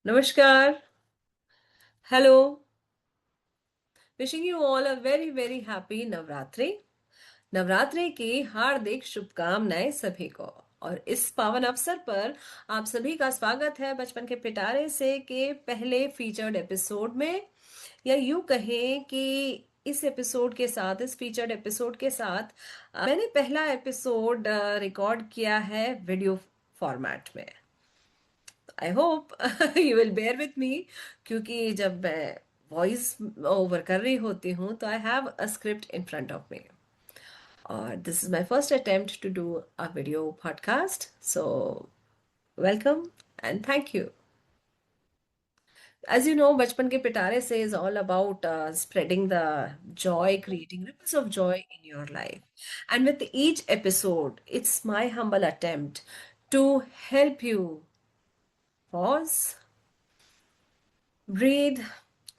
नमस्कार, hello, wishing you all a very very happy Navratri. Navratri की हार्दिक शुभकामनाएं सभी को। और इस पावन अवसर पर आप सभी का स्वागत है बचपन के पिटारे से के पहले फीचर्ड एपिसोड में, या यूं कहें कि इस एपिसोड के साथ, इस फीचर्ड एपिसोड के साथ मैंने पहला एपिसोड रिकॉर्ड किया है वीडियो फॉर्मेट में। I hope you will bear with me, क्योंकि जब मैं वॉइस ओवर कर रही होती हूँ तो I have a script in front of me, और this is my first attempt to do a video podcast. So welcome and thank you. As you know, बचपन के पिटारे से is all about spreading the joy, creating ripples of joy in your life. And with each episode, it's my humble attempt to help you pause, breathe,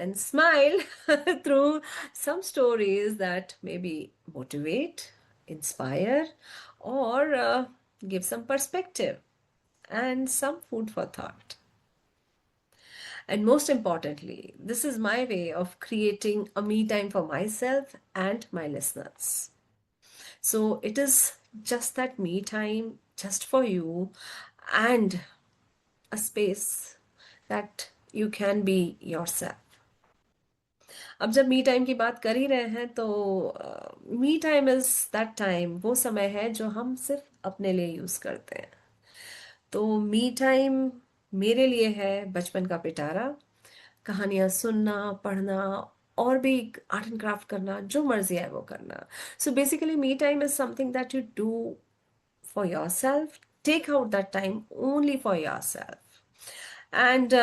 and smile through some stories that maybe motivate, inspire, or give some perspective and some food for thought. And most importantly, this is my way of creating a me time for myself and my listeners. So it is just that me time just for you, and a space that you can be yourself. अब जब me time की बात कर ही रहे हैं तो मी time is that time, वो समय है जो हम सिर्फ अपने लिए यूज करते हैं। तो मी टाइम मेरे लिए है बचपन का पिटारा, कहानियां सुनना, पढ़ना, और भी आर्ट एंड क्राफ्ट करना, जो मर्जी है वो करना। So basically me time is something that you do for yourself, take out that time only for yourself. And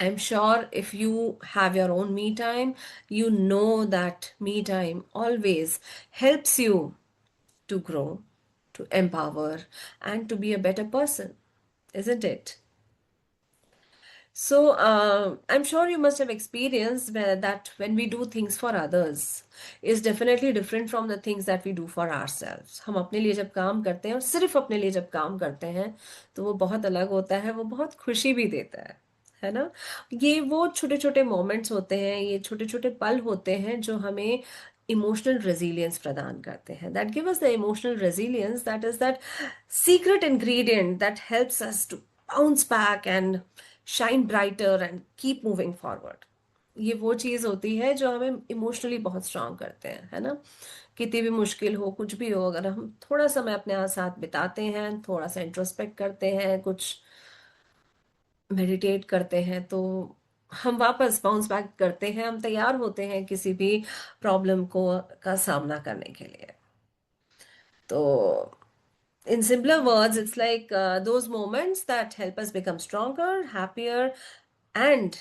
I'm sure if you have your own me time, you know that me time always helps you to grow, to empower, and to be a better person, isn't it? So, I'm sure you must have experienced that when we do things for others is definitely different from the things that we do for ourselves. हम अपने लिए जब काम करते हैं और सिर्फ अपने लिए जब काम करते हैं तो वो बहुत अलग होता है, वो बहुत खुशी भी देता है ना। ये वो छोटे छोटे मोमेंट्स होते हैं, ये छोटे छोटे पल होते हैं जो हमें इमोशनल रेजिलियंस प्रदान करते हैं, that give us the emotional resilience, that is that secret ingredient that helps us to bounce back and shine brighter and keep moving forward. ये वो चीज होती है जो हमें इमोशनली बहुत स्ट्रांग करते हैं, है ना। कितनी भी मुश्किल हो, कुछ भी हो, अगर हम थोड़ा समय अपने साथ बिताते हैं, थोड़ा सा इंट्रोस्पेक्ट करते हैं, कुछ मेडिटेट करते हैं, तो हम वापस बाउंस बैक करते हैं, हम तैयार होते हैं किसी भी प्रॉब्लम को का सामना करने के लिए। तो in simpler words, it's like those moments that help us become stronger, happier, and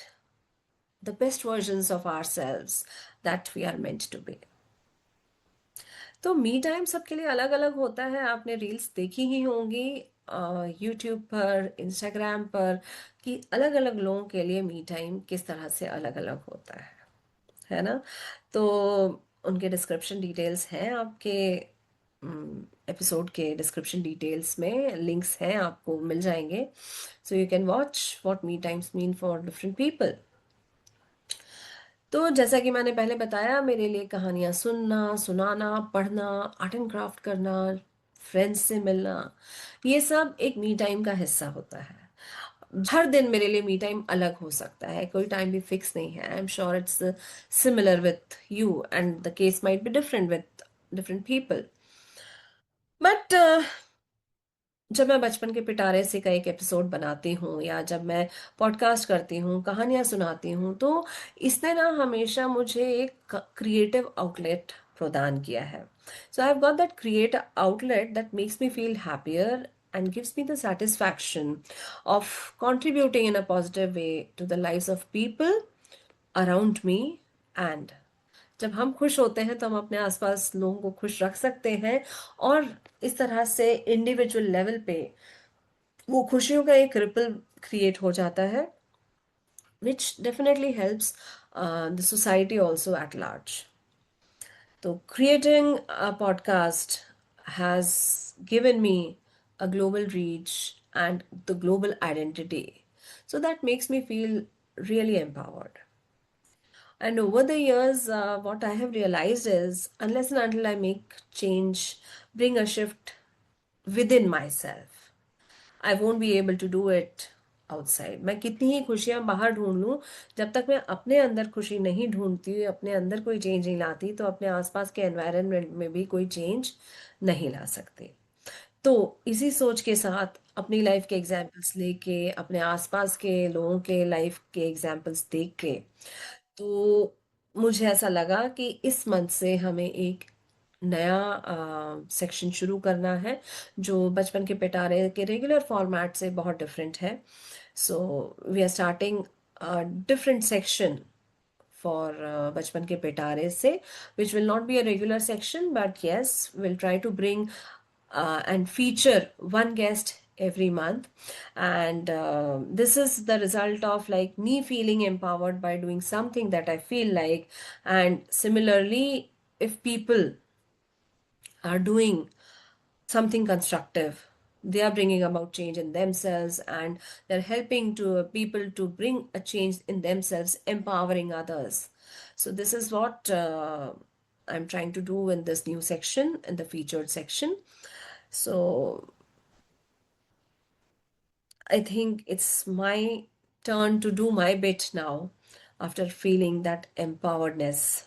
the best versions of ourselves that we are meant to be. तो मी टाइम सबके लिए अलग अलग होता है। आपने रील्स देखी ही होंगी यूट्यूब पर, इंस्टाग्राम पर, कि अलग अलग लोगों के लिए मी टाइम किस तरह से अलग अलग होता है ना। तो उनके डिस्क्रिप्शन डिटेल्स हैं आपके एपिसोड के डिस्क्रिप्शन डिटेल्स में, लिंक्स हैं, आपको मिल जाएंगे। So you can watch what me times mean for different people. तो जैसा कि मैंने पहले बताया, मेरे लिए कहानियां सुनना, सुनाना, पढ़ना, आर्ट एंड क्राफ्ट करना, फ्रेंड्स से मिलना, ये सब एक मी टाइम का हिस्सा होता है। हर दिन मेरे लिए मी टाइम अलग हो सकता है, कोई टाइम भी फिक्स नहीं है। I am sure it's similar with you and the case might be different with different people. But जब मैं बचपन के पिटारे से का एक एपिसोड बनाती हूँ, या जब मैं पॉडकास्ट करती हूँ, कहानियां सुनाती हूँ, तो इसने ना हमेशा मुझे एक क्रिएटिव आउटलेट प्रदान किया है। So I have got that creative outlet that makes me feel happier and gives me the satisfaction of contributing in a positive way to the lives of people around me। And जब हम खुश होते हैं तो हम अपने आसपास लोगों को खुश रख सकते हैं, और इस तरह से इंडिविजुअल लेवल पे वो खुशियों का एक रिपल क्रिएट हो जाता है, which definitely helps the society also at large. So creating a podcast has given me a global reach and the global identity. So that makes me feel really empowered. And over the years, what I have realized is unless and until I make change, bring a shift within myself, I won't be able to do it outside. मैं कितनी ही खुशियां बाहर ढूंढ लूं, जब तक मैं अपने अंदर खुशी नहीं ढूंढती, अपने अंदर कोई चेंज नहीं लाती, तो अपने आसपास के एनवायरनमेंट में भी कोई चेंज नहीं ला सकती। तो इसी सोच के साथ अपनी लाइफ के एग्जाम्पल्स लेके, अपने आसपास के लोगों के लाइफ के एग्जाम्पल्स देख के, तो मुझे ऐसा लगा कि इस मंथ से हमें एक नया सेक्शन शुरू करना है, जो बचपन के पिटारे के रेगुलर फॉर्मेट से बहुत डिफरेंट है। So we are starting different section for Bachpan Ke Petare se, which will not be a regular section, but yes, we'll try to bring and feature one guest every month. And this is the result of like me feeling empowered by doing something that I feel like. And similarly, if people are doing something constructive, they are bringing about change in themselves, and they're helping to people to bring a change in themselves, empowering others. So this is what I'm trying to do in this new section, in the featured section. So I think it's my turn to do my bit now, after feeling that empoweredness.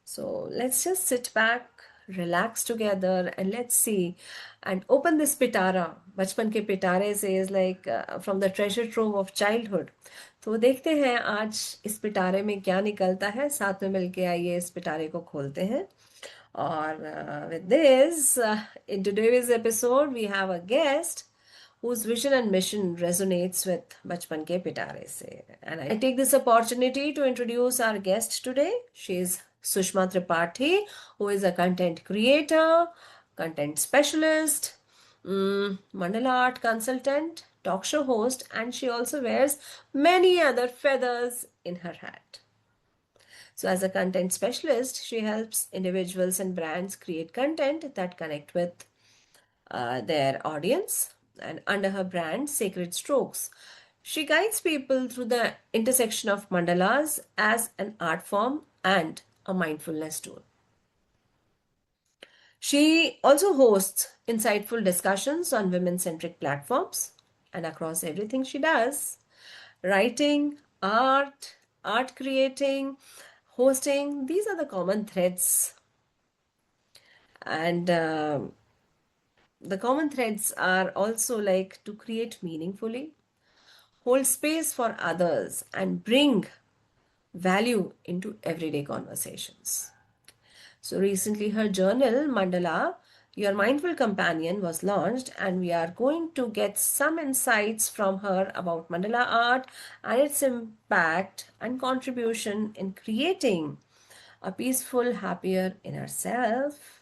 So let's just sit back, relax together, and let's see and open this pitara. Bachpan ke pitare says like from the treasure trove of childhood. तो देखते हैं आज इस पिटारे में क्या निकलता है। साथ में मिलके आइए इस पिटारे को खोलते हैं। और with this, in today's episode, we have a guest whose vision and mission resonates with Bachpan Ke Pitare Se. And I take this opportunity to introduce our guest today. She is Sushma Tripathi, who is a content creator, content specialist, mandala art consultant, talk show host, and she also wears many other feathers in her hat. So, as a content specialist, she helps individuals and brands create content that connect with their audience. And under her brand, Sacred Strokes, she guides people through the intersection of mandalas as an art form and a mindfulness tool. She also hosts insightful discussions on women centric platforms, and across everything she does, writing, art creating, hosting, these are the common threads. And the common threads are also like to create meaningfully, hold space for others, and bring value into everyday conversations. So recently, her journal, Mandala, Your Mindful Companion, was launched, and we are going to get some insights from her about mandala art and its impact and contribution in creating a peaceful, happier inner self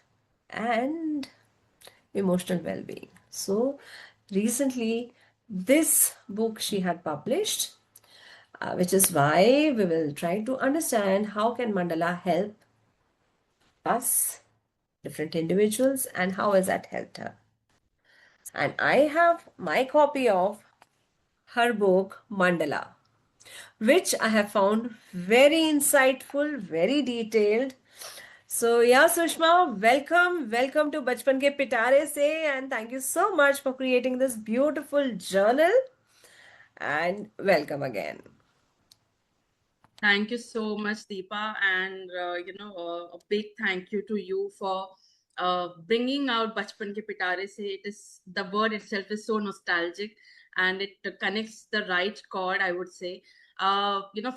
and emotional well being. So, recently, this book she had published, which is why we will try to understand how can mandala help us, different individuals, and how has that helped her. And I have my copy of her book Mandala, which I have found very insightful, very detailed. So yeah, Sushma, welcome to Bachpan Ke Pitare Se, and thank you so much for creating this beautiful journal, and welcome again. Thank you so much, Deepa, and a big thank you to you for bringing out Bachpan Ke Pitare Se. It is the word itself is so nostalgic, and it connects the right chord, I would say.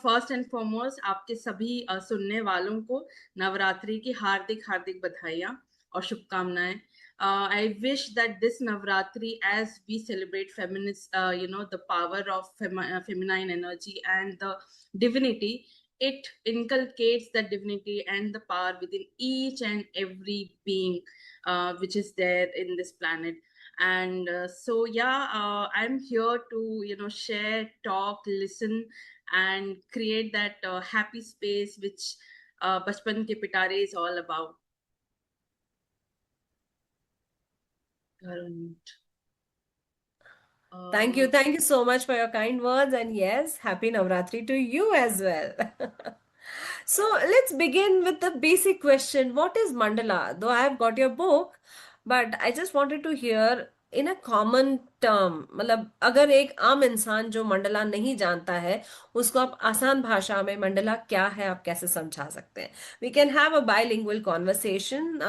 First and foremost, आपके सभी सुनने वालों को नवरात्रि की हार्दिक हार्दिक बधाइयाँ और शुभकामनाएं. I wish that this Navratri, as we celebrate feminist, the power of feminine energy and the divinity, it inculcates the divinity and the power within each and every being which is there in this planet. And I'm here to share, talk, listen, and create that happy space which Bachpan Ke Pitare is all about. Thank you so much for your kind words, and yes, happy Navratri to you as well. So let's begin with the basic question. What is mandala? Though I have got your book, but I just wanted to hear in a common term, मतलब अगर एक आम इंसान जो मंडला नहीं जानता है, उसको आप आसान भाषा में मंडला क्या है आप कैसे समझा सकते हैं? We can have a bilingual conversation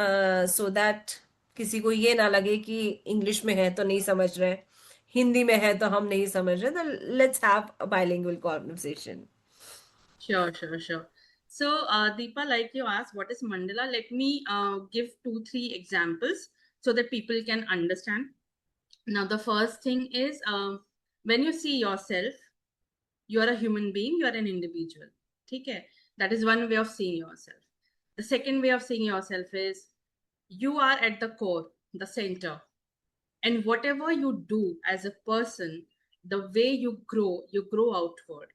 so that किसी को ये ना लगे कि इंग्लिश में है तो नहीं समझ रहे, हिंदी में है तो हम नहीं समझ रहे, तो let's have a bilingual conversation. Sure, sure, sure. So, Deepa, like you asked, what is mandala? Let me give 2, 3 examples so that people can understand. Now, the first thing is when you see yourself, you are a human being, you are an individual. Okay? That is one way of seeing yourself. The second way of seeing yourself is you are at the core, the center. And whatever you do as a person, the way you grow outward.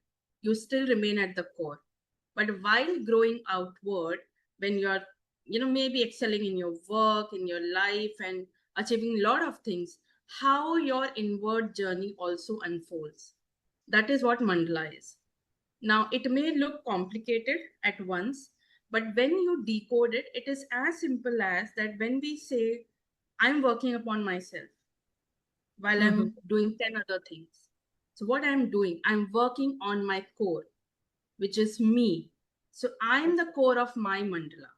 You still remain at the core. But while growing outward, when you're, maybe excelling in your work, in your life, and achieving a lot of things, how your inward journey also unfolds. That is what mandala is. Now, it may look complicated at once, but when you decode it, it is as simple as that when we say, I'm working upon myself while I'm doing 10 other things. So, what I'm doing, I'm working on my core, which is me. So, I'm the core of my mandala.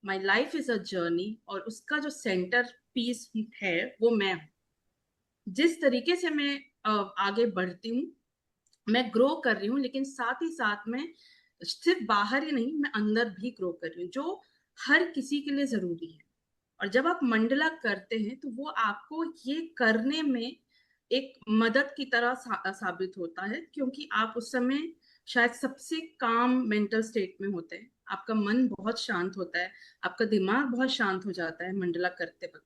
My life is a journey, और उसका जो centre piece है वो मैं हूँ. जिस तरीके से मैं आगे बढ़ती हूँ, मैं ग्रो कर रही हूँ, लेकिन साथ ही साथ में सिर्फ बाहर ही नहीं, मैं अंदर भी ग्रो कर रही हूँ, जो हर किसी के लिए जरूरी है. और जब आप मंडला करते हैं तो वो आपको ये करने में एक मदद की तरह साबित होता है, क्योंकि आप उस समय शायद सबसे काम मेंटल स्टेट में होते हैं. आपका मन बहुत शांत होता है, आपका दिमाग बहुत शांत हो जाता है मंडला करते वक्त.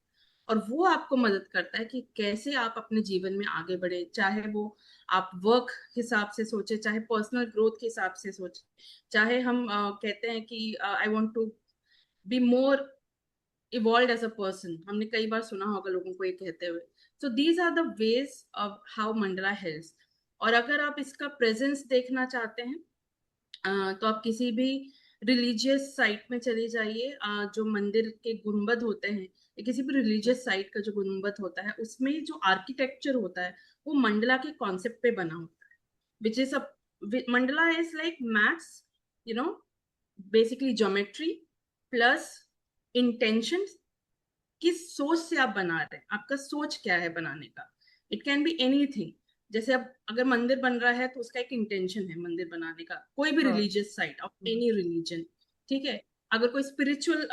और वो आपको मदद करता है कि कैसे आप अपने जीवन में आगे बढ़े, चाहे वो आप वर्क हिसाब से सोचे, चाहे पर्सनल ग्रोथ के हिसाब से सोचे, चाहे हम कहते हैं कि I want to be more evolve as a person. हमने कई बार सुना होगा लोगों को ये कहते हुए. So these are the ways of how mandala helps. और अगर आप इसका प्रेजेंस देखना चाहते हैं तो आप किसी भी रिलीजियस साइट में चले जाइए. जो मंदिर के गुंबद होते हैं या किसी भी रिलीजियस साइट का जो गुंबद होता है, उसमें जो आर्किटेक्चर होता है वो मंडला के कॉन्सेप्ट पे बना होता है. Which is a Mandla is like maths, you know basically geometry plus intention. किस सोच से आप बना रहे हैं, आपका सोच क्या है बनाने का. It can be anything. जैसे अब अगर मंदिर बन रहा है तो उसका एक इंटेंशन है मंदिर बनाने का, कोई भी हाँ. Religious site of any religion. ठीक है. अगर कोई स्पिरिचुअल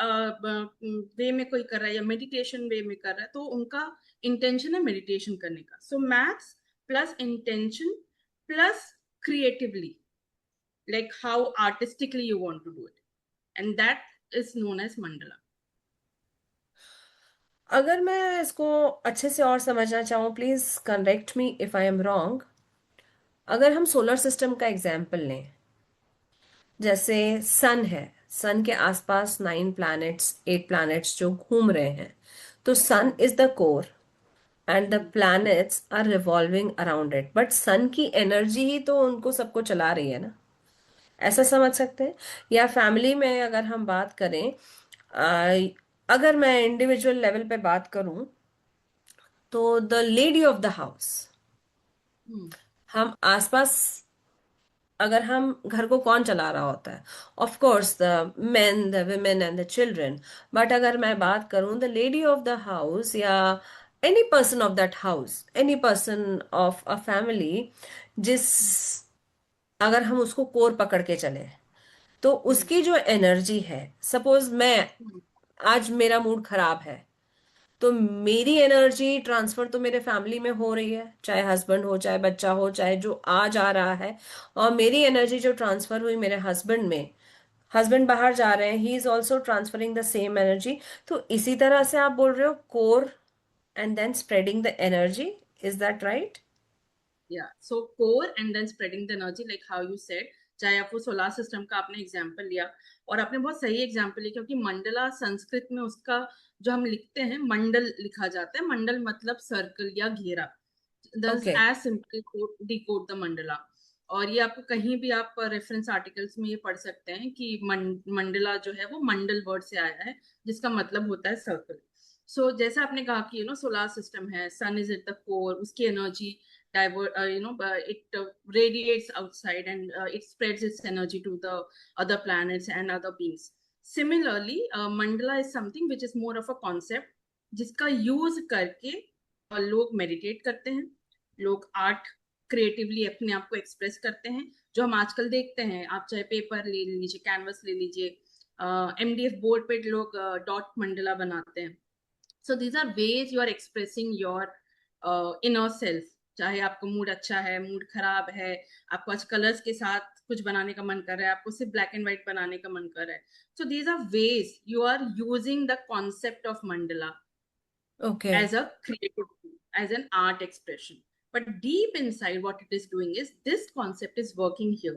वे में कोई कर रहा है या मेडिटेशन वे में कर रहा है तो उनका इंटेंशन है मेडिटेशन करने का. सो maths plus intention plus creatively, like how artistically you want to do it, and that is known as mandala. अगर मैं इसको अच्छे से और समझना चाहूँ, please correct me if I am wrong. अगर हम सोलर सिस्टम का एग्जाम्पल लें, जैसे सन है, सन के आसपास 9 प्लैनेट्स 8 प्लैनेट्स जो घूम रहे हैं, तो sun is the core and the planets are revolving around it, but sun की एनर्जी ही तो उनको सबको चला रही है ना. ऐसा समझ सकते हैं. या फैमिली में अगर हम बात करें, अगर मैं इंडिविजुअल लेवल पे बात करूं, तो the lady of the house, Hmm. हम आसपास, अगर हम घर को कौन चला रहा होता है, of course the men the women and the children. But अगर मैं बात करूं the lady of the house या any person of that house, any person of a family, जिस, अगर हम उसको कोर पकड़ के चले, तो Hmm. उसकी जो एनर्जी है, सपोज मैं, Hmm. आज मेरा मूड खराब है, तो मेरी एनर्जी ट्रांसफर तो मेरे फैमिली में हो रही है, चाहे हस्बैंड हो चाहे बच्चा हो चाहे जो आ जा रहा है, और मेरी एनर्जी जो ट्रांसफर हुई मेरे हस्बैंड में, हस्बैंड बाहर जा रहे हैं, he is also transferring the same energy. तो इसी तरह से आप बोल रहे हो core and then spreading the energy, is that right? Yeah, so core and then spreading the energy like how you said. चाहे आप वो सोलार सिस्टम का आपने एग्जाम्पल लिया, और आपने बहुत सही एग्जाम्पल लिया, क्योंकि मंडला संस्कृत में उसका जो हम लिखते हैं मंडल लिखा जाता है. मंडल मतलब सर्कल या घेरा. does Okay. as simply decode the mandala. और ये आपको कहीं भी आप रेफरेंस आर्टिकल्स में ये पढ़ सकते हैं कि मंडला जो है वो मंडल वर्ड से आया है, जिसका मतलब होता है सर्कल. सो जैसा आपने कहा कि सोलार सिस्टम है, सन इज एट द कोर, उसकी energy divert it radiates outside, and it spreads its energy to the other planets and other beings. Similarly, mandala is something which is more of a concept जिसका use करके लोग meditate करते हैं, लोग art creatively अपने आप को express करते हैं, जो हम आजकल देखते हैं. आप चाहे पेपर ले लीजिए, कैनवस ले लीजिए, एमडीएफ बोर्ड पे लोग डॉट मंडला बनाते हैं. So these are ways you are expressing your inner self. चाहे आपको मूड अच्छा है, मूड खराब है, आपको आज कलर्स के साथ कुछ बनाने का मन कर रहा है, आपको सिर्फ ब्लैक एंड व्हाइट बनाने का मन कर रहा है. So these are ways you are using the concept of mandala Okay. as a creative tool, as an art expression. But deep inside, what it is doing is this concept is working here.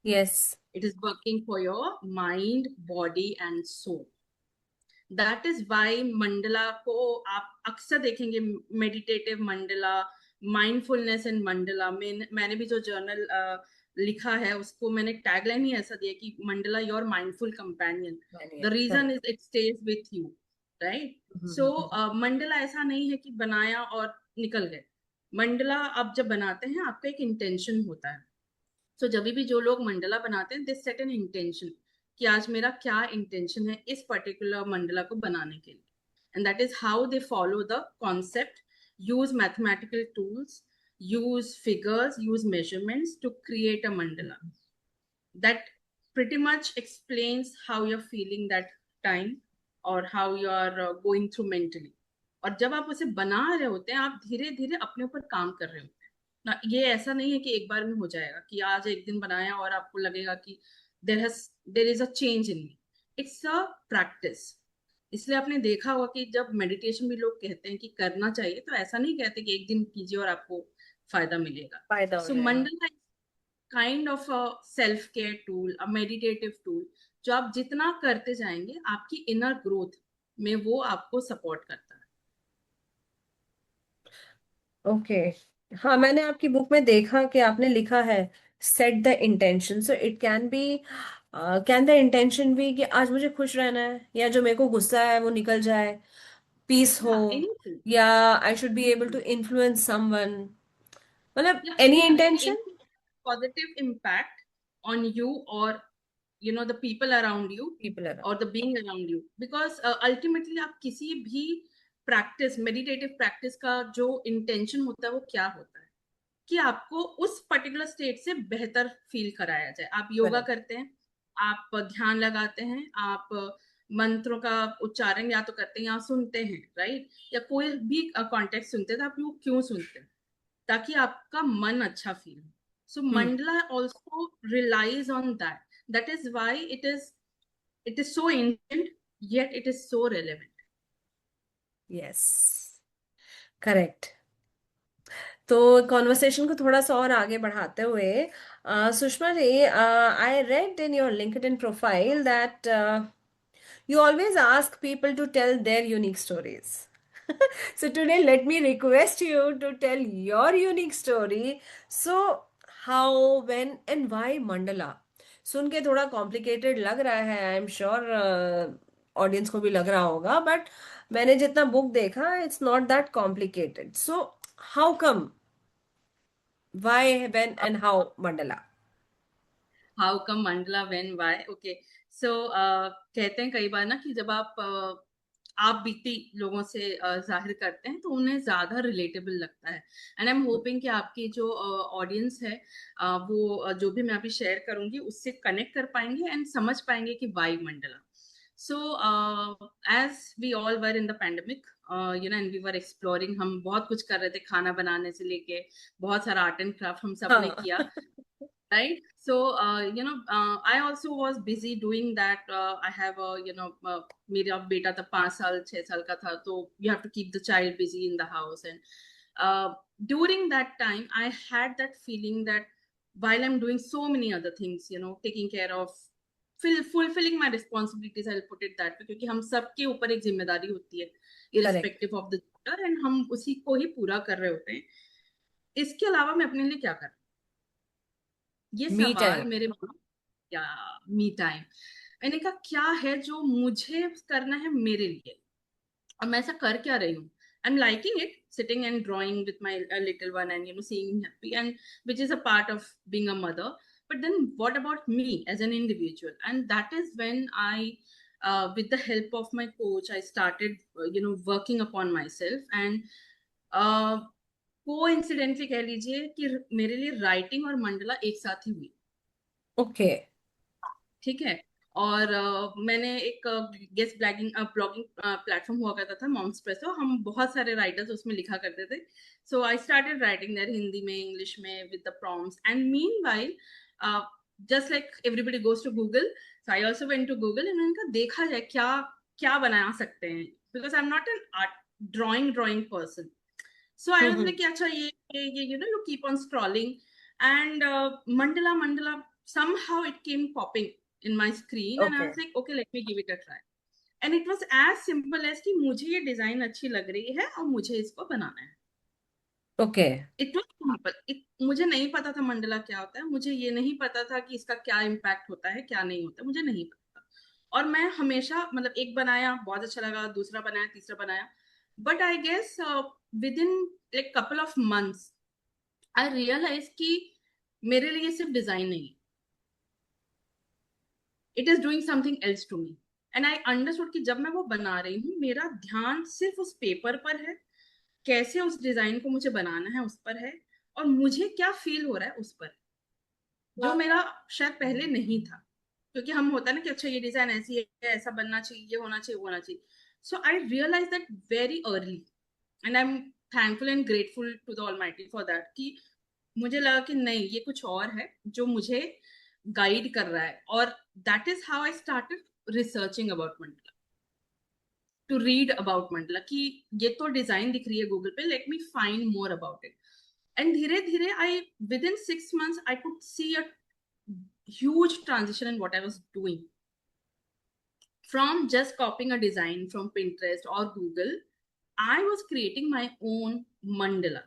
Yes. It is working for your mind, body, and soul. That is why Mandla को आप अक्सर देखेंगे, meditative Mandla, mindfulness and Mandla. मैंने भी जो journal लिखा है उसको मैंने टैगलाइन ही ऐसा दिया कि mandala your mindful companion. The reason is it stays with you, right. So mandala ऐसा नहीं है कि बनाया और निकल गए. मंडला आप जब बनाते हैं आपका एक इंटेंशन होता है. सो जब भी जो लोग मंडला बनाते हैं, दे सेट एन इंटेंशन कि आज मेरा क्या इंटेंशन है इस पर्टिकुलर मंडला को बनाने के लिए. And that is how they follow the concept, use mathematical tools, use figures, use measurements to create a mandala. That pretty much explains how you're feeling that time or how you are going through mentally. और जब आप उसे बना रहे होते हैं, आप धीरे धीरे अपने ऊपर काम कर रहे होते हैं ना. ये ऐसा नहीं है कि एक बार में हो जाएगा, कि आज एक दिन बनाया और आपको लगेगा कि there is a change in me. It's a practice. इसलिए आपने देखा होगा कि जब मेडिटेशन भी लोग कहते हैं कि करना चाहिए, तो ऐसा नहीं कहते कि एक दिन कीजिए और आपको फायदा मिलेगा. फायदा हो सो जाएगा. Mandla kind of a self care tool, a meditative tool, जो आप जितना करते जाएंगे आपकी इनर ग्रोथ में वो आपको सपोर्ट करता है. ओके. हाँ, मैंने आपकी बुक में देखा कि आपने लिखा है set the intention. So it can the intention भी कि आज मुझे खुश रहना है, या जो मेरे को गुस्सा है वो निकल जाए, पीस हो, या एनीथिंग. या I should be able to influence someone. मतलब या any anything, intention. any positive impact on you, or the people around you, people or around. the being around you. Because ultimately आप किसी भी practice, meditative practice का जो intention होता है वो क्या होता है, कि आपको उस पर्टिकुलर स्टेट से बेहतर फील कराया जाए. आप योगा करेक्ट. करते हैं, आप ध्यान लगाते हैं, आप मंत्रों का उच्चारण या तो करते हैं या सुनते हैं, राइट, या कोई भी कॉन्टेक्स्ट सुनते हैं, तो आप वो क्यों सुनते हैं? ताकि आपका मन अच्छा फील हो. So hmm. Mandala also relies on that. That is why it is so ancient, yet it is so relevant. Yes. Correct. तो कॉन्वर्सेशन को थोड़ा सा और आगे बढ़ाते हुए, Sushma ji, I read in your LinkedIn profile that you always ask people to tell their unique stories. So today, let me request you to tell your unique story. So, how, when, and why mandala? सुन के थोड़ा complicated लग रहा है, I am sure audience को भी लग रहा होगा, बट मैंने जितना बुक देखा, it's not that complicated. So how come, why, when, and how mandala? How come mandala, when, why. Okay. So कहते हैं कई बार ना कि जब आप बीती लोगों से जाहिर करते हैं तो उन्हें ज्यादा रिलेटेबल लगता है. एंड आई एम होपिंग कि आपकी जो ऑडियंस है, वो जो भी मैं अभी शेयर करूंगी उससे कनेक्ट कर पाएंगे एंड समझ पाएंगे कि why mandala. So as we all were in the pandemic, and we were exploring, हम बहुत कुछ कर रहे थे, खाना बनाने से लेके बहुत सारा आर्ट एंड क्राफ्ट हम सब ने हाँ. किया, right. So I also was busy doing that. I have a मेरा बेटा था 5 साल 6 साल का था, तो you have to keep the child busy in the house. And during that time I had that feeling that while I'm doing so many other things, taking care of, fulfilling my responsibilities, I'll put it that way, क्योंकि हम सबके ऊपर एक जिम्मेदारी होती है, correct. irrespective of the and हम उसी को ही पूरा कर रहे होते हैं। इसके अलावा मैं अपने लिए क्या कर, ये मी सवाल टाइम। मेरे मन, या मी टाइम, मैंने कहा क्या है जो मुझे करना है मेरे लिए, और मैं ऐसा कर क्या रही हूँ। I am liking it, sitting and drawing with my little one and seeing him happy, and which is a part of being a mother, but then what about me as an individual? And that is when I, with the help of my coach, I started working upon myself, and coincidentally कह लीजिए कि मेरे लिए writing और मंडला एक साथ ही हुई। Okay. ठीक है। और मैंने एक गेस्ट ब्लॉगिंग ब्लॉगिंग प्लेटफॉर्म हुआ करता था मॉम्स प्रेसो, हम बहुत सारे राइटर्स उसमें लिखा करते थे। So I started writing there, Hindi में, इंग्लिश में, with the prompts, and meanwhile just like everybody goes to Google, so I also went to Google and उनका देखा जाए क्या क्या बना सकते हैं, because I am not an art drawing person. So I was hmm. like, अच्छा ये you keep on scrolling, and mandala somehow it came popping in my screen, and I okay. was like, okay, let me give it a try. And it was as simple as कि मुझे ये design अच्छी लग रही है और मुझे इसको बनाना है। ओके। It was simple. मुझे नहीं पता था मंडला क्या होता है, मुझे ये नहीं पता था कि इसका क्या इम्पैक्ट होता है क्या नहीं होता, मुझे नहीं पता था। और मैं हमेशा मतलब एक बनाया बहुत अच्छा लगा, दूसरा बनाया, तीसरा बनाया, but I guess within like couple of months I realise कि मेरे लिए सिर्फ डिजाइन नहीं, it is doing something else to me. And I understood कि जब मैं वो बना रही हूँ मेरा ध्यान सिर्फ उस पेपर पर है, कैसे उस डिजाइन को मुझे बनाना है उस पर है, और मुझे क्या फील हो रहा है उस पर, जो मेरा शायद पहले नहीं था। क्योंकि हम होता है ना कि अच्छा ये डिजाइन ऐसी है, ऐसा बनना चाहिए, ये होना चाहिए, वो होना चाहिए। So I realize that very early, and I am thankful and grateful to the almighty for that, कि मुझे लगा कि नहीं ये कुछ और है जो मुझे गाइड कर रहा है। और that is how I started researching about mandala, to read about mandala, कि ये तो डिजाइन दिख रही है गूगल पे, let me find more about it. And धीरे धीरे I, within 6 months I could see a huge transition in what I was doing. From just copying a design from Pinterest or Google, I was creating my own mandala.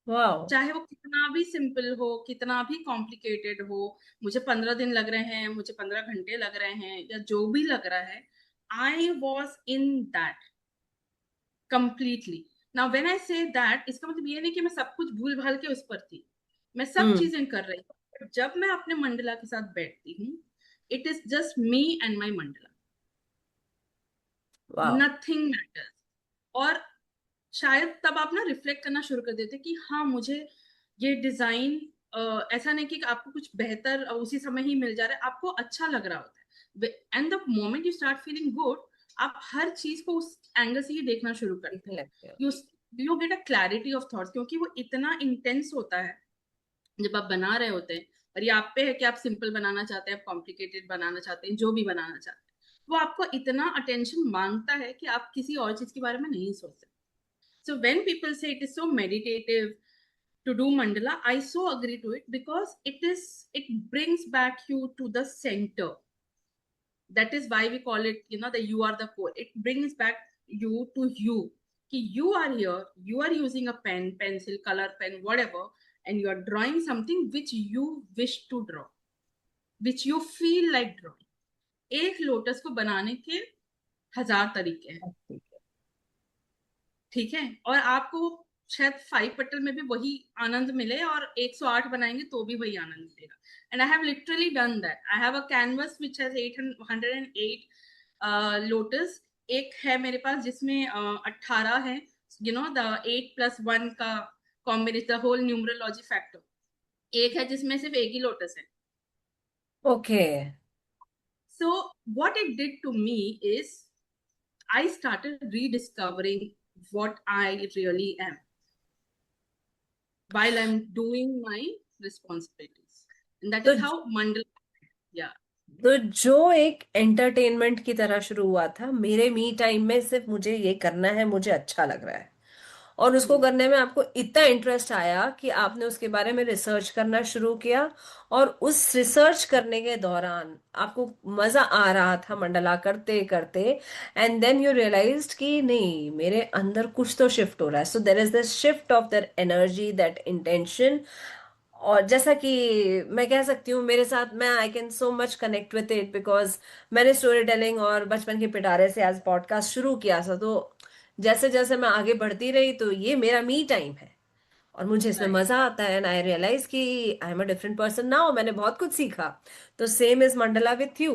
Wow. चाहे वो कितना भी simple हो, कितना भी complicated हो, मुझे 15 दिन लग रहे हैं, मुझे 15 घंटे लग रहे हैं, या जो भी लग रहा है, I was in that completely. Now when I say that, इसका मतलब ये नहीं कि मैं सब कुछ भूल भाल के उस पर थी, मैं सब हम्म। चीजें कर रही हूँ। जब मैं अपने मंडला के साथ बैठती हूँ, it is just me and my Mandla, wow. Nothing matters. और शायद तब आप ना रिफ्लेक्ट करना शुरू कर देते कि हाँ मुझे ये डिजाइन, ऐसा नहीं कि आपको कुछ बेहतर उसी समय ही मिल जा रहा है, आपको अच्छा लग रहा होता है, and the moment you start feeling good, आप हर चीज को उस एंगल से ही देखना शुरू करते देखने हैं। लगते हो। You you get a clarity of thoughts, क्योंकि वो इतना इंटेंस होता है जब आप बना रहे होते हैं। और ये आप पे है कि आप सिंपल बनाना चाहते हैं, आप कॉम्प्लिकेटेड बनाना चाहते हैं, जो भी बनाना चाहते हैं, वो आपको इतना अटेंशन मांगता है कि आप किसी और चीज के बारे में नहीं सोच सकते। So when people say it is so meditative to do mandala, I so agree to it, because it brings back you to the center. That is why we call it, that you are the core. It brings back you to you. You are here, you are using a pen, pencil, color pen, whatever, and you are drawing something which you wish to draw, which you feel like drawing. एक lotus को बनाने के 1000 तरीके हैं। ठीक है। ठीक है। और आपको शायद 5 पटल में भी वही आनंद मिले, और 108 बनाएंगे तो भी वही आनंद मिलेगा। And I have literally done that. I have a canvas which has 808 lotus. एक है मेरे पास जिसमें 18 है, द 8+1 का combination, the whole numerology factor. एक है जिसमें सिर्फ एक ही लोटस है। Okay. So what it did to me is I started rediscovering what I really am while I'm doing my responsibilities. And that तो is how Mandala, yeah. तो जो एक एंटरटेनमेंट की तरह शुरू हुआ था, मेरे मी टाइम में सिर्फ मुझे ये करना है, मुझे अच्छा लग रहा है, और उसको हम्म, करने में आपको इतना इंटरेस्ट आया कि आपने उसके बारे में रिसर्च करना शुरू किया, और उस रिसर्च करने के दौरान आपको मजा आ रहा था मंडला करते करते, एंड देन यू रियलाइज्ड कि नहीं, मेरे अंदर कुछ तो शिफ्ट हो रहा है। So there is this shift of that energy, that intention. और जैसा कि मैं कह सकती हूँ, मेरे साथ, मैं I can so much connect with it, because मैंने स्टोरी टेलिंग और बचपन के पिटारे से एज पॉडकास्ट शुरू किया था। तो जैसे जैसे मैं आगे बढ़ती रही, तो ये मेरा मी टाइम है और मुझे इसमें right. मजा आता है, एंड आई रियलाइज कि I am a different person now, मैंने बहुत कुछ सीखा। तो same is Mandla with you.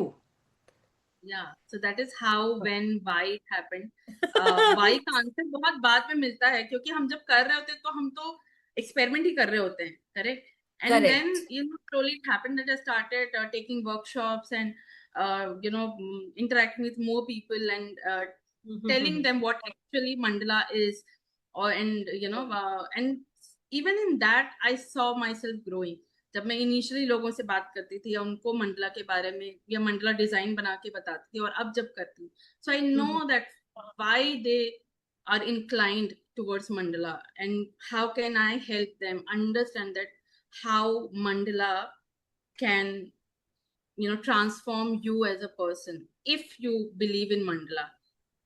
Yeah, so that is how, when, why it happened. Why का आंसर बहुत बाद में मिलता है, क्योंकि हम जब कर रहे होते हैं तो हम तो एक्सपेरिमेंट ही कर रहे होते हैं, correct. And then correct. slowly it happened that I started taking workshops and interacting with more people and telling them what actually mandala is, or and even in that I saw myself growing. जब मैं initially लोगों से बात करती थी या उनको मंडला के बारे में या मंडला डिजाइन बना के बताती थी, और अब जब करती हूँ, so I know that why they are inclined towards mandala, and how can I help them understand that how mandala can transform you as a person if you believe in mandala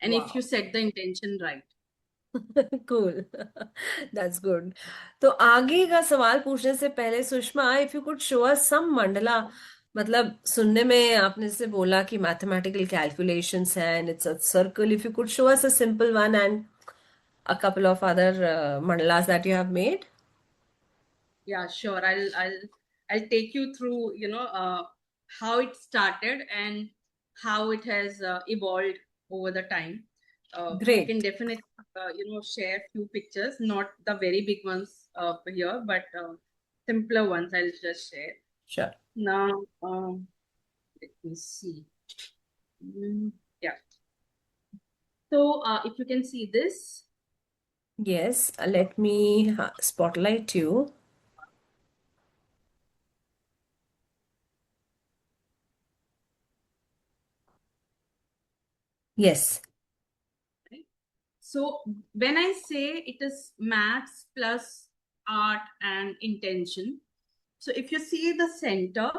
and if you वाह। set the intention right. Cool. That's good. तो आगे का सवाल पूछने से पहले, Sushma, if you could show us some mandala. मतलब सुनने में आपने से बोला कि मैथमेटिकल कैलकुलेशंस हैं and it's a circle, if you could show us a simple one and a couple of other mandalas that you have made. Yeah, sure. I'll take you through, how it started and how it has evolved over the time. I can Great. definitely, share few pictures, not the very big ones here, but simpler ones I'll just share. Sure. Now, let me see. Yeah. So, if you can see this, Yes, let me spotlight you. Yes. right? So when I say it is maths plus art and intention, so if you see the center,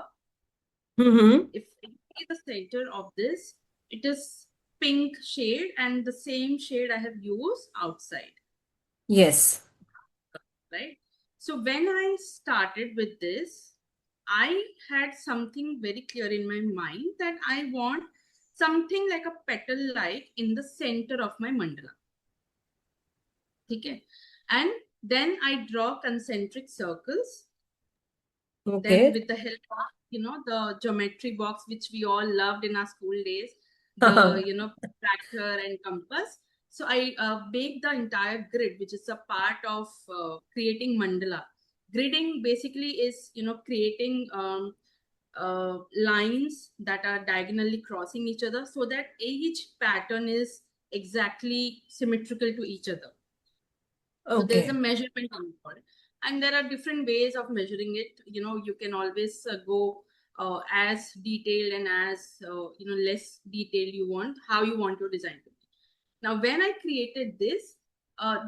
Mm-hmm. if you see the center of this, it is pink shade and the same shade I have used outside, Yes. right? So when I started with this, I had something very clear in my mind that I want something like a petal like in the center of my mandala. Okay. And then I draw concentric circles. Then, Okay. with the help of the geometry box, which we all loved in our school days, the tractor and compass. So I bake the entire grid, which is a part of creating mandala. Gridding basically is creating lines that are diagonally crossing each other, so that each pattern is exactly symmetrical to each other. So there's a Okay. measurement involved, and there are different ways of measuring it. You can always go as detailed and as less detailed you want, how you want your design to be. Now, when I created this,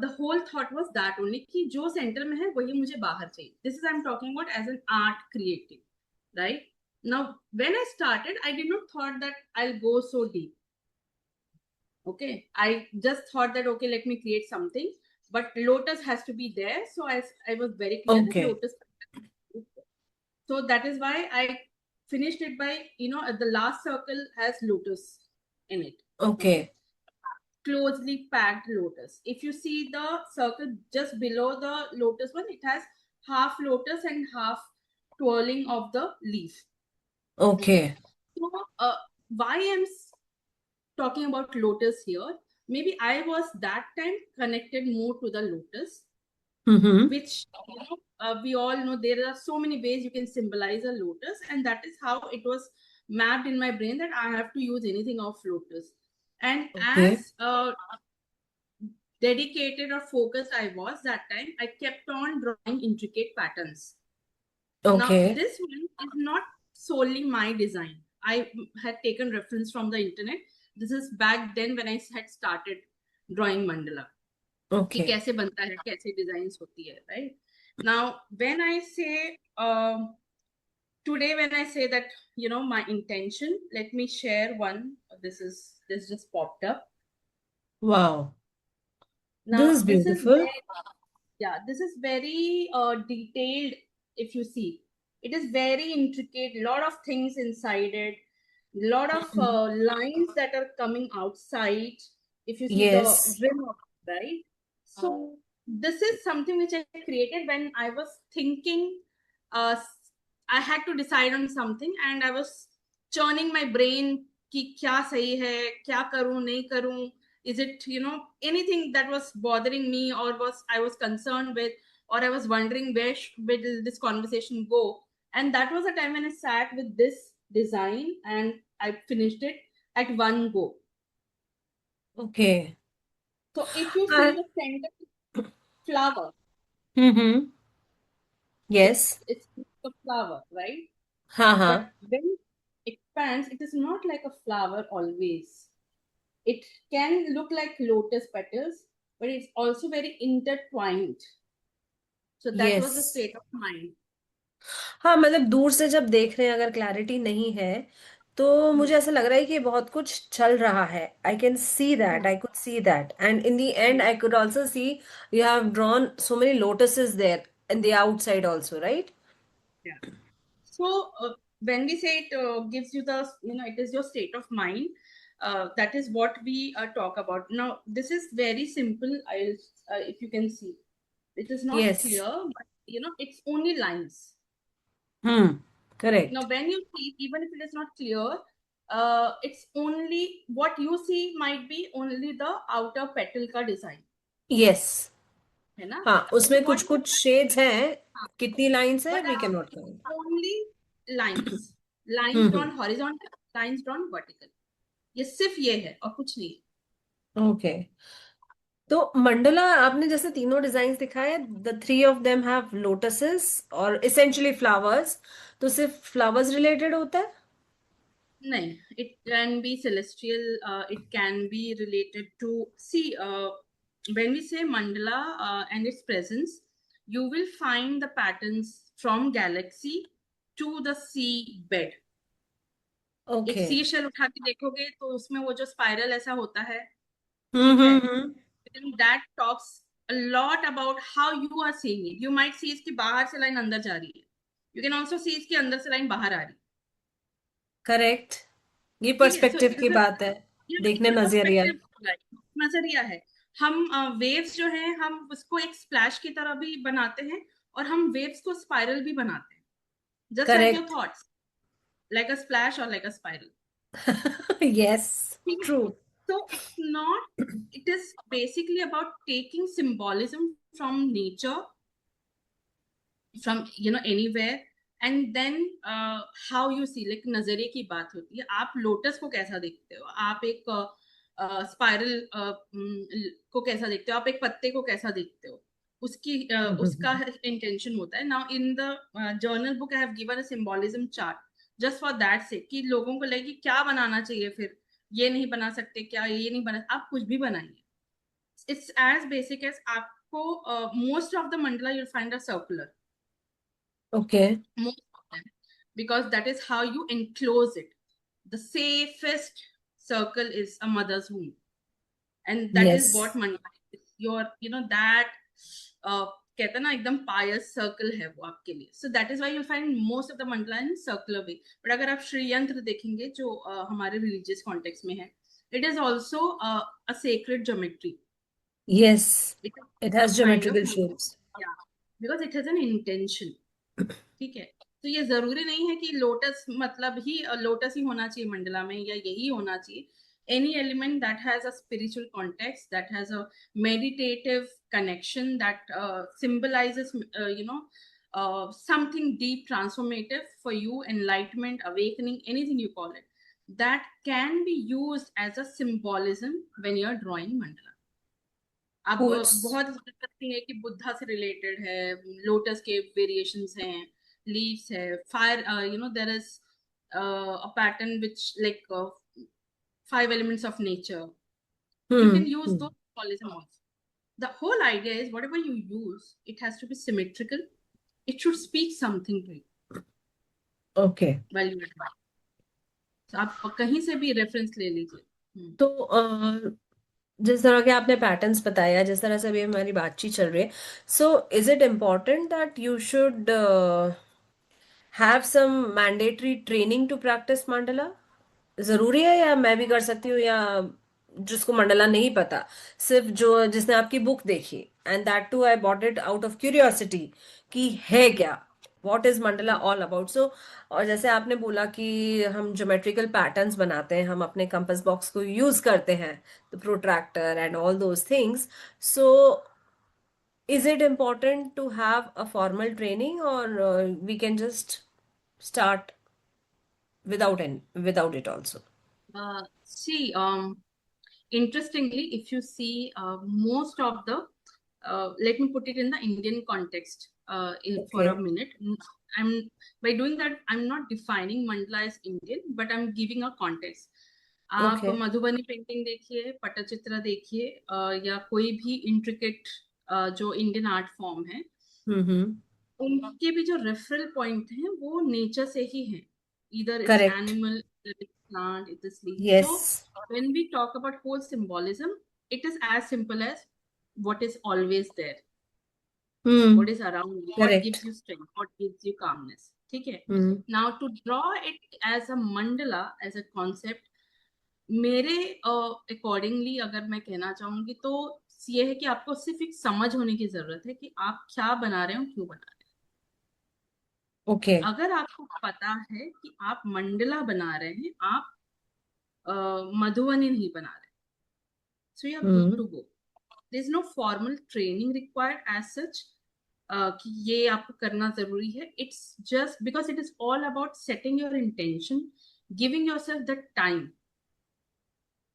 the whole thought was that only कि जो center में है वही मुझे बाहर चाहिए. This is I'm talking about as an art creative, right? Now, when I started, I did not thought that I'll go so deep. Okay, I just thought that okay, let me create something, but lotus has to be there. So I was very clear that Okay. lotus. So that is why I finished it by the last circle has lotus in it. Okay, Okay. closely packed lotus. If you see the circle just below the lotus one, it has half lotus and half twirling of the leaf. Okay, Okay. so why I'm talking about lotus here, maybe I was that time connected more to the lotus, Mm-hmm. which we all know there are so many ways you can symbolize a lotus, and that is how it was mapped in my brain that I have to use anything of lotus. And Okay. as dedicated or focused I was that time, I kept on drawing intricate patterns. Now, Okay. this one is not solely my design. I had taken reference from the internet. This is back then when I had started drawing mandala. कि Okay. कैसे बनता है, कैसे design होती है, right? Now when I से today, when I say that, my intention, let me share one. This just popped up. Wow. This Now is this is beautiful. very, yeah, this is very detailed. If you see, it is very intricate, lot of things inside it, lot of Mhm. lines that are coming outside. If you see the Yes. rim of it, right? So this is something which I created when I was thinking. uh, I had to decide on something, and I was churning my brain कि क्या सही है, क्या करूं नहीं करूं. Is it, anything that was bothering me, or I was concerned with, or I was wondering where will this conversation go. And that was the time when I sat with this design, and I finished it at one go. Okay. So if you see Uh, the center flower, mm-hmm. it's Yes. it's a flower, right? हाँ But हाँ. when it expands, it is not like a flower always. It can look like lotus petals, but it's also very intertwined. So that was the Yes. state of mind. हाँ मतलब दूर से जब देख रहे हैं अगर क्लैरिटी नहीं है तो मुझे ऐसा लग रहा है कि बहुत कुछ चल रहा है. I can see that, Yeah, I could see that, and in the end yeah, I could also see you have drawn so many lotuses there in the outside also, right? yeah. So when we say it gives you the, it is your state of mind. That is what we talk about. Now, this is very simple. If you can see, it is not yes. clear, but it's only lines. Hmm. Now, correct. when you see, even if it is not clear, it's only what you see might be only the outer petal ka design, yes. है ना? हाँ So उसमें what कुछ you कुछ shades हैं. हाँ, कितनी lines है but we can not count. only lines, lines hmm. drawn horizontal, lines drawn vertical. ये सिर्फ ये है और कुछ नहीं. ओके. तो मंडला आपने जैसे तीनों डिजाइन दिखाए, the three of them have lotuses और इसेंशियली फ्लावर्स. तो सिर्फ फ्लावर्स रिलेटेड होता है? नहीं, it can be celestial. It can be related to, see, when we say mandala and its presence, you will find the patterns from galaxy to the sea bed. एक okay. सी shell उठा के देखोगे तो उसमें वो जो स्पाइरल ऐसा होता है, ठीक है? Hmm. That talks a lot about how you are seeing it. You might see इसकी बाहर से लाइन अंदर जा रही है, you can also see इसकी अंदर से लाइन बाहर आ रही है. करेक्ट. ये ठीक है, सो पर्सपेक्टिव की दिस बात है. देखने इज नजरिया. पर्सपेक्टिव, नजरिया है. हम वेव्स जो है, हम उसको एक स्प्लैश की तरह भी बनाते हैं, और हम वेव्स को स्पाइरल भी बनाते हैं, just like your correct. Thoughts, like a splash और लाइक अ स्पाइरल. यस. ठीक ट्रू. है. So it's not, it is basically about taking symbolism from nature, from anywhere, and then how you see, like नजरिए की बात होती है. आप lotus को कैसा देखते हो, आप एक स्पाइरल को कैसा देखते हो, आप एक पत्ते को कैसा देखते हो, उसकी उसका इंटेंशन होता है. Now in the journal book I have given a symbolism chart, just for that से कि लोगों को लगे कि क्या बनाना चाहिए, फिर ये नहीं बना सकते क्या, ये नहीं बना, आप कुछ भी बनाइए. इट्स एज बेसिक एज आपको, most of the Mandla you'll find a circular, okay. most of them, because that is how you enclose it. The safest circle is a mother's womb, and that is yes. what mandala is. Your, that कहते हैं ना, एकदम पायस circle है वो आपके लिए. So that is why you find most of the Mandla in circular way. But अगर आप श्री यंत्र देखेंगे जो हमारे रिलीजियस कॉन्टेक्स्ट में है, it is also a sacred geometry. Yes. It is it a has kind of, geometrical shapes. yeah, because it has an intention. ठीक है. तो ये जरूरी नहीं है कि लोटस मतलब ही लोटस ही होना चाहिए मंडला में, या यही होना चाहिए. Any element that has a spiritual context, that has a meditative connection, that symbolizes, something deep, transformative for you, enlightenment, awakening, anything you call it, that can be used as a symbolism when you're drawing mandala. अब cool. बहुत करती है कि बुद्धा से related है, lotus के variations हैं, leaves है, fire, there is a pattern which like 5 elements of nature. You can use hmm. those symbolism also. The whole idea is whatever you use, it has to be symmetrical. It should speak something to you Okay. while you are doing. So आप कहीं से भी reference ले लीजिए. तो जिस तरह के आपने पैटर्न्स बताया, जिस तरह से अभी हमारी बातचीत चल रही है, so is it important that you should have some mandatory training to practise mandala? जरूरी है, या मैं भी कर सकती हूँ, या जिसको मंडला नहीं पता, सिर्फ जो जिसने आपकी बुक देखी, and that too I bought it out of curiosity कि है क्या, what is mandala all about? So और जैसे आपने बोला कि हम ज्योमेट्रिकल पैटर्न्स बनाते हैं, हम अपने कंपास बॉक्स को यूज करते हैं, the protractor and all those things, so is it important to have a formal training, or we can just start without it also? See, interestingly, if you see most of the, let me put it in the Indian context for a Okay. minute. I'm by doing that, I'm not defining mandala as Indian, but I'm giving a context. आप Okay. Madhubani painting देखिए, पटचित्र देखिए, या कोई भी intricate जो Indian art form है, Mm-hmm. उनके भी जो रेफरल पॉइंट हैं वो नेचर से ही हैं. Either it's Correct. animal, it's plant, it is leaf. So Yes. when we talk about whole symbolism, it is as simple as what is always there, what Hmm. is around you, what gives Correct. you strength, what gives you calmness. ठीक है. Hmm. Now to draw it as a mandala, as a concept, मेरे accordingly अगर मैं कहना चाहूंगी तो ये है कि आपको सिर्फ एक समझ होने की जरूरत है कि आप क्या बना रहे हो, क्यों बना रहे Okay. हो. अगर आपको पता है कि आप मंडला बना रहे हैं, आप मधुबनी नहीं बना रहे, so you are good Hmm. To go. There is no formal training required as such कि ये आपको करना जरूरी है. It's just because it is all about setting your intention, giving yourself that time,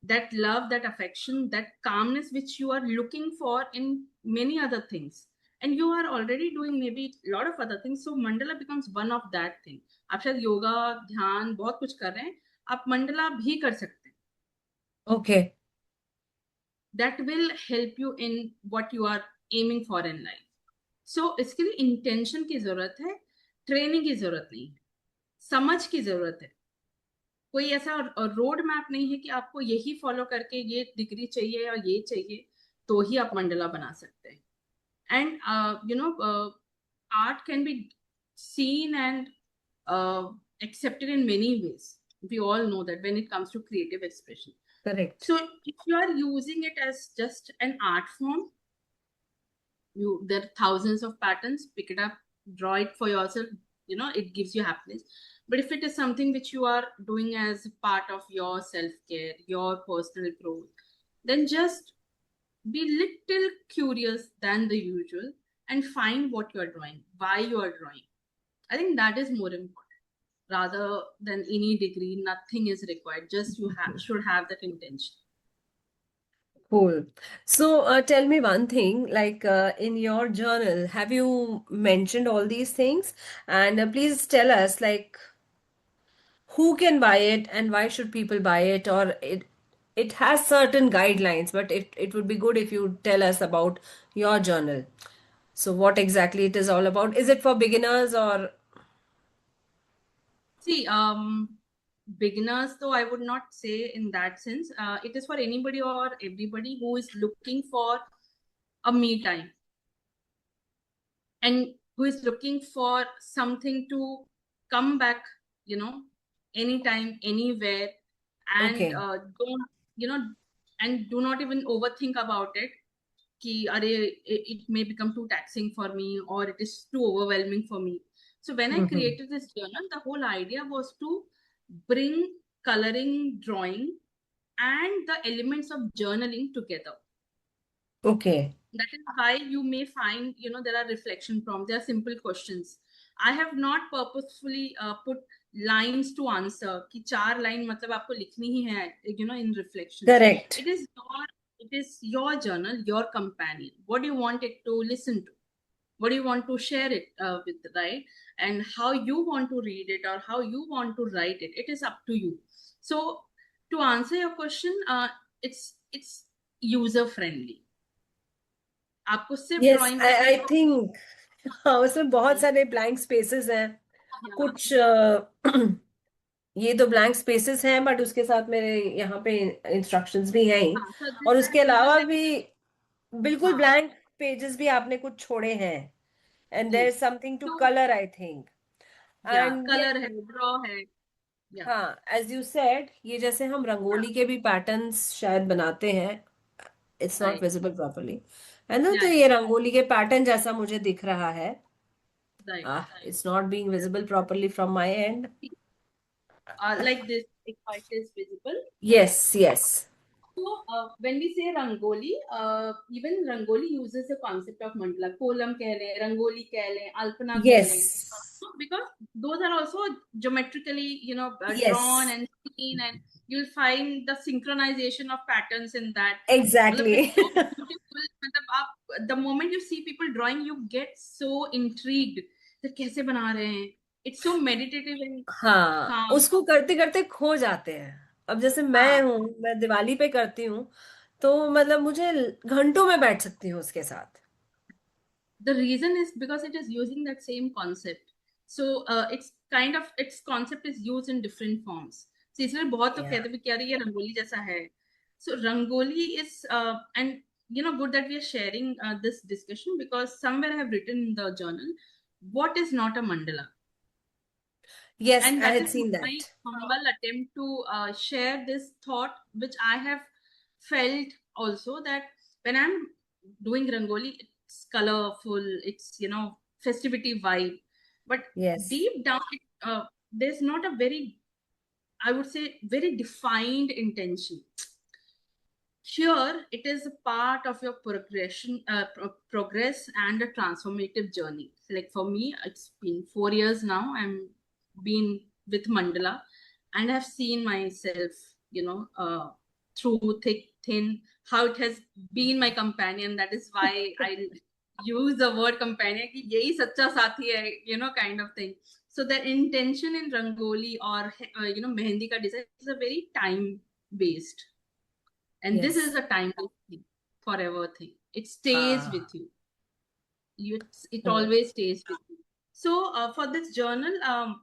that love, that affection, that calmness which you are looking for in many other things, and you are already doing maybe a lot of other things, so mandala becomes one of that thing. आप शायद योगा, ध्यान बहुत कुछ कर रहे हैं, आप मंडला भी कर सकते हैं. Okay. that will help you in what you are aiming for in life. So इसके लिए इंटेंशन की जरूरत है, ट्रेनिंग की जरूरत नहीं है, समझ की जरूरत है. कोई ऐसा रोड मैप नहीं है कि आपको यही फॉलो करके ये डिग्री चाहिए या ये चाहिए तो ही आप मंडला बना सकते हैं. And art can be seen and accepted in many ways. We all know that when it comes to creative expression. Correct. So if you are using it as just an art form, there are thousands of patterns, pick it up, draw it for yourself, it gives you happiness. But if it is something which you are doing as part of your self-care, your personal growth, then just be little curious than the usual and find what you are drawing, why you are drawing. I think that is more important rather than any degree. Nothing is required, just you should have that intention. Cool. So, tell me one thing, like in your journal, have you mentioned all these things? And please tell us, like, who can buy it and why should people buy it? Or it has certain guidelines, but it would be good if you tell us about your journal. So, what exactly it is all about? Is it for beginners, or? See, beginners, though I would not say in that sense. It is for anybody or everybody who is looking for a me time and who is looking for something to come back, anytime, anywhere, and Okay. don't, and do not even overthink about it. Ki, it may become too taxing for me or it is too overwhelming for me. So when I Mm-hmm. created this journal, the whole idea was to bring coloring, drawing, and the elements of journaling together. Okay. That is why you may find, there are reflection prompts, there are simple questions. I have not purposefully put lines to answer कि 4 line मतलब आपको लिखनी ही है, in reflections. Correct. It is your journal, your companion. What do you want it to listen to? What do you want to share it with, right? And how you want to read it or how you want to write it, it is up to you. So to answer your question, it's user friendly. आपको सिर्फ yes, drawing आई करना आई है। Think हाँ, उसमें बहुत हाँ, सारे blank spaces हैं हाँ, कुछ। ये तो ब्लैंक स्पेसेस हैं, बट उसके साथ मेरे यहाँ पे इंस्ट्रक्शंस भी हैं ही। हाँ, so और this उसके this is अलावा like, भी बिल्कुल हाँ, ब्लैंक पेजेस भी आपने कुछ छोड़े हैं। And ji, there is something to तो कलर, आई थिंक। या एंड कलर है, ड्रॉ है, या हाँ, एज यू सेड, ये जैसे हम रंगोली के भी पैटर्न्स शायद बनाते हैं, it's not right, visible properly, है ना? तो या ये रंगोली के पैटर्न जैसा मुझे दिख रहा है। Right, it's not being visible properly from my and. like this, if it is visible. Yes, yes, So, when we say Rangoli, even Rangoli uses the concept of mandala. Kolam keh le, Rangoli keh le, Alpana keh yes, le. Because those are also geometrically, yes, drawn and seen, and you'll find the synchronization of patterns in that. मतलब exactly. it's so beautiful. मतलब आप, the moment you see people drawing, you get so intrigued that कैसे बना रहे हैं. It's so meditative and हाँ, calm. उसको करते करते खो जाते हैं। अब जैसे हाँ, मैं दिवाली पे करती हूँ, तो मतलब मुझे घंटों में बैठ सकती हूँ उसके साथ। the reason is because it is using that same concept. So it's kind of, its concept is used in different forms. So इसलिए बहुत तो या कहते हैं कि यार ये रंगोली जैसा है. So rangoli is, and good that we are sharing this discussion, because somewhere I have written in the journal what is not a mandala, yes, and I that had is seen my that. humble attempt to share this thought, which I have felt also, that when I'm doing rangoli, it's colorful, it's festivity vibe, but yes, deep down there's not a very, I would say, very defined intention. Here it is a part of your progression, progress and a transformative journey. So like for me, it's been 4 years now. I'm been with Mandala, and I've seen myself, through thick, thin, how it has been my companion. That is why I use the word companion. कि यही सच्चा साथी है, kind of thing. So the intention in Rangoli or Mehendi ka design is a very time based, and this yes, is a timeless thing, forever thing. It stays हाँ, with you. It हाँ, always stays with you. So for this journal,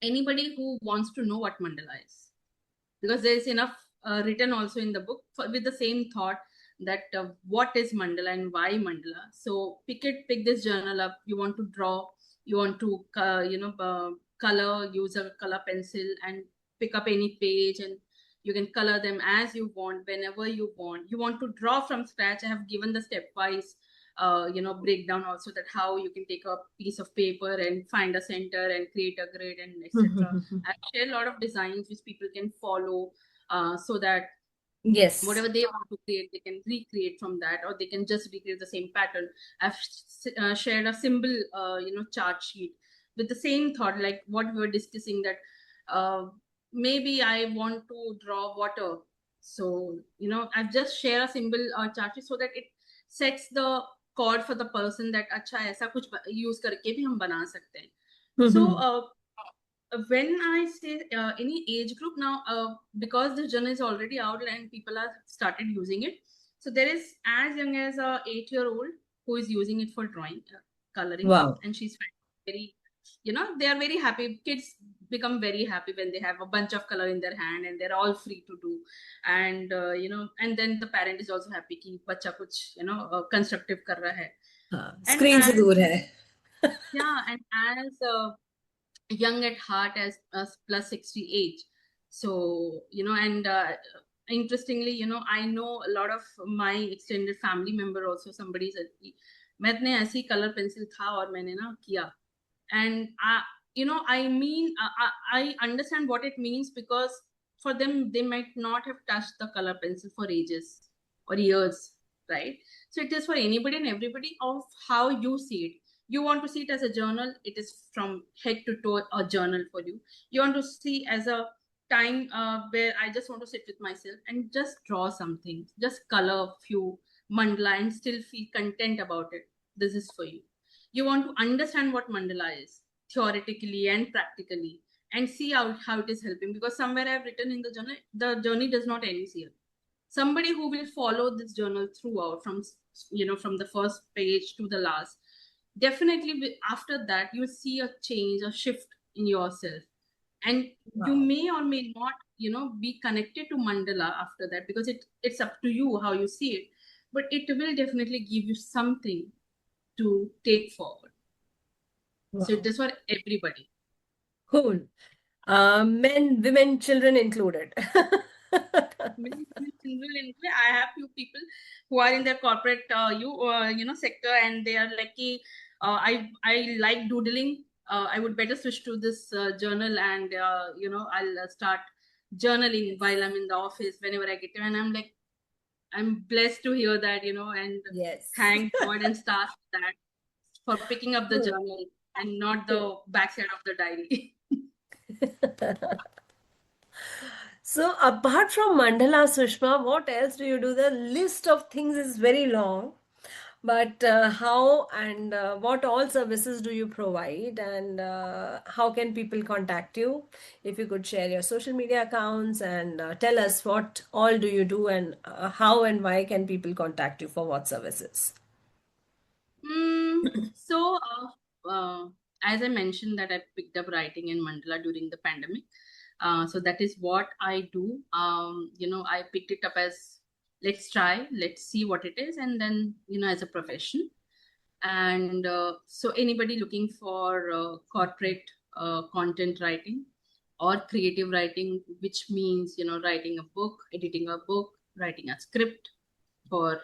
anybody who wants to know what mandala is, because there is enough written also in the book with the same thought, that what is mandala and why mandala. So pick this journal up. You want to draw, you want to color, use a color pencil and pick up any page, and you can color them as you want, whenever you want. You want to draw from scratch, I have given the stepwise breakdown also, that how you can take a piece of paper and find a center and create a grid and etc. I've shared a lot of designs which people can follow, so that yes, whatever they want to create, they can recreate from that, or they can just recreate the same pattern. I've shared a symbol, chart sheet with the same thought, like what we were discussing, that maybe I want to draw water. So, I've just shared a symbol chart sheet so that it sets the chord for the person, that अच्छा ऐसा कुछ use करके भी हम बना सकते हैं. So, when I say any age group now, because the journal is already out and people are started using it, so there is as young as a 8-year-old who is using it for drawing, coloring, wow, and she's very, they are very happy. Kids become very happy when they have a bunch of color in their hand and they're all free to do, and and then the parent is also happy कि बच्चा कुछ constructive कर रहा है. हाँ, And screen से as, दूर है। yeah, and as young at heart as plus 60 age. So, and interestingly, I know a lot of my extended family member also, somebody said कि मैंने ऐसी कलर पेंसिल था और मैंने ना किया. And I mean, I understand what it means, because for them they might not have touched the color pencil for ages or years, right? So it is for anybody and everybody of how you see it. You want to see it as a journal, it is from head to toe a journal for you. You want to see as a time where I just want to sit with myself and just draw something, just color a few mandala and still feel content about it. This is for you. You want to understand what mandala is theoretically and practically, and see how it is helping, because somewhere I've written in the journal, the journey does not end here. somebody who will follow this journal throughout from from the first page to the last, definitely after that you'll see a change, a shift in yourself. And you Wow. may or may not be connected to mandala after that, because it's up to you how you see it, but it will definitely give you something to take forward. So it Wow. is for everybody. Cool. Men, women, children included. Many children include. I have few people who are in the corporate sector, and they are like, I like doodling. I would better switch to this journal, and I'll start journaling while I'm in the office whenever I get to. And I'm like, I'm blessed to hear that, and Yes. thank God and start that for picking up the Good. journal and not Good. the backside of the diary. So, apart from mandala, Sushma, what else do you do? The list of things is very long, but how and what all services do you provide, and how can people contact you? If you could share your social media accounts and tell us what all do you do, and how and why can people contact you for what services? So, as I mentioned, that I picked up writing in mandala during the pandemic. So that is what I do. I picked it up as, let's try, let's see what it is, and then as a profession. And so anybody looking for corporate content writing or creative writing, which means writing a book, editing a book, writing a script for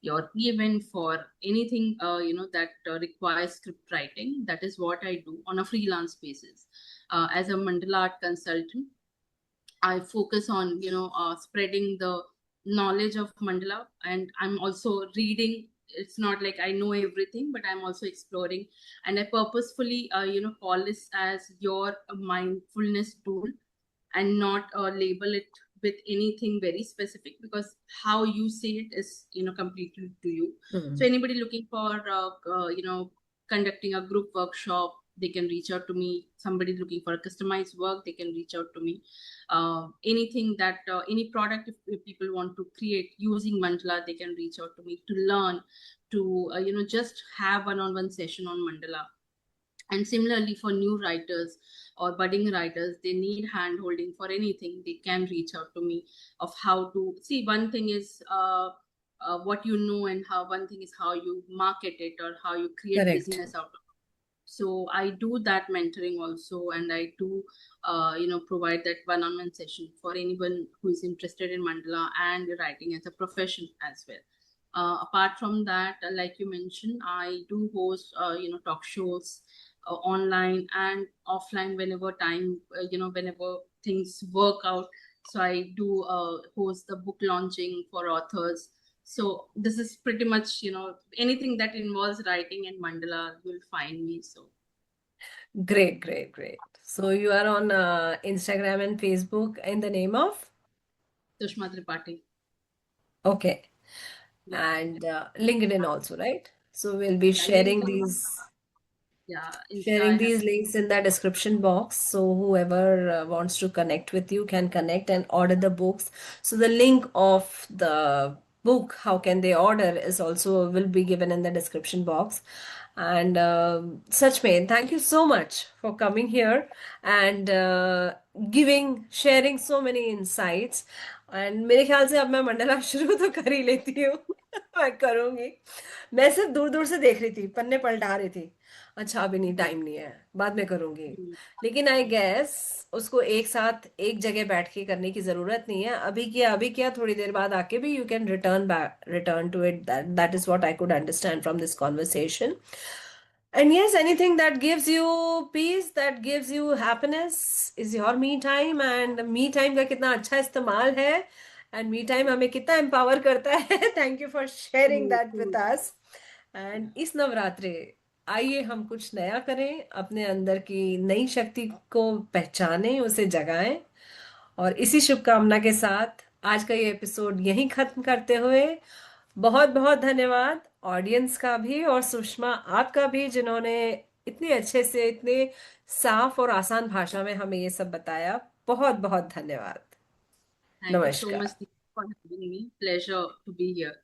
your event, for anything that requires script writing, that is what I do on a freelance basis. As a mandala art consultant, I focus on spreading the knowledge of mandala, and I'm also reading. It's not like I know everything, but I'm also exploring, and I purposefully call this as your mindfulness tool, and not label it with anything very specific, because how you see it is completely to you. So Hmm. anybody looking for conducting a group workshop, they can reach out to me. Somebody looking for a customized work, they can reach out to me. Anything that any product, if people want to create using mandala, they can reach out to me to learn, to just have one-on-one session on mandala. And similarly, for new writers or budding writers, they need hand holding for anything, they can reach out to me of how to see. One thing is what you know, and how one thing is how you market it or how you create Correct. business out of it. So I do that mentoring also, and I do provide that one-on-one session for anyone who is interested in mandala and writing as a profession as well. Apart from that, like you mentioned, I do host talk shows online and offline whenever time, whenever things work out. So I do host the book launching for authors. So this is pretty much, anything that involves writing and mandala, you'll find me. So Great, great, great. So you are on Instagram and Facebook in the name of? Sushma Tripathi. Okay. Yeah. And LinkedIn also, right? So we'll be Yeah, LinkedIn. Yeah, Insta, I sharing have. these links in the description box. So whoever wants to connect with you can connect and order the books. So the link of the book, how can they order, is also will be given in the description box. And Sachmain, thank you so much for coming here and sharing so many insights. And मेरे ख्याल से अब मैं मंडला शुरू तो कर ही लेती हूँ मैं करूँगी मैं सिर्फ दूर दूर से देख रही थी पन्ने पलटा रही थी अच्छा अभी नहीं टाइम नहीं है बाद में करूँगी Mm. लेकिन आई गैस उसको एक साथ एक जगह बैठ के करने की जरूरत नहीं है अभी किया थोड़ी देर बाद आके भी you can return to it that is what I could understand from this conversation And yes, anything that gives you peace, that gives you happiness is your me time. And me time का कितना अच्छा इस्तेमाल है and me time हमें कितना empower करता है. Thank you for sharing True, that with true. us. And इस नवरात्रे आइए हम कुछ नया करें अपने अंदर की नई शक्ति को पहचानें उसे जगाएं और इसी शुभकामना के साथ आज का ये एपिसोड यहीं खत्म करते हुए बहुत बहुत धन्यवाद ऑडियंस का भी और सुषमा आपका भी जिन्होंने इतने अच्छे से इतने साफ और आसान भाषा में हमें ये सब बताया बहुत बहुत धन्यवाद Thank you so much. नमस्कार for having me. Pleasure to be here.